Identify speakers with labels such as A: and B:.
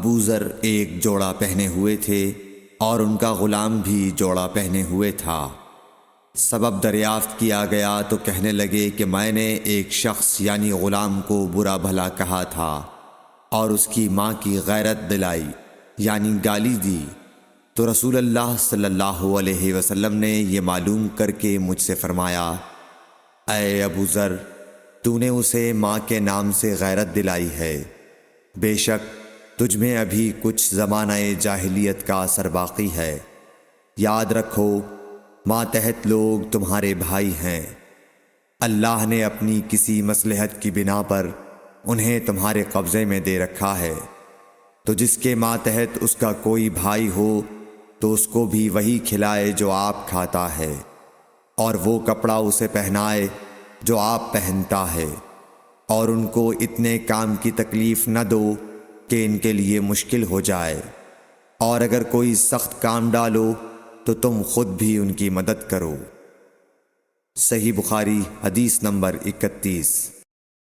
A: ابو ذر ایک جوڑا پہنے ہوئے تھے اور ان کا غلام بھی جوڑا پہنے ہوئے تھا۔ سبب دریافت کیا گیا تو کہنے لگے کہ میں نے ایک شخص یعنی غلام کو برا بھلا کہا تھا اور اس کی ماں کی غیرت دلائی یعنی گالی دی، تو رسول اللہ صلی اللہ علیہ وسلم نے یہ معلوم کر کے مجھ سے فرمایا، اے ابو ذر، تو نے اسے ماں کے نام سے غیرت دلائی ہے، بے شک تجھ میں ابھی کچھ زمانہ جاہلیت کا اثر باقی ہے۔ یاد رکھو ماتحت لوگ تمہارے بھائی ہیں، اللہ نے اپنی کسی مصلحت کی بنا پر انہیں تمہارے قبضے میں دے رکھا ہے، تو جس کے ماتحت اس کا کوئی بھائی ہو تو اس کو بھی وہی کھلائے جو آپ کھاتا ہے، اور وہ کپڑا اسے پہنائے جو آپ پہنتا ہے، اور ان کو اتنے کام کی تکلیف نہ دو کہ ان کے لیے مشکل ہو جائے، اور اگر کوئی سخت کام ڈالو تو تم خود بھی ان کی مدد کرو۔ صحیح بخاری حدیث نمبر 31۔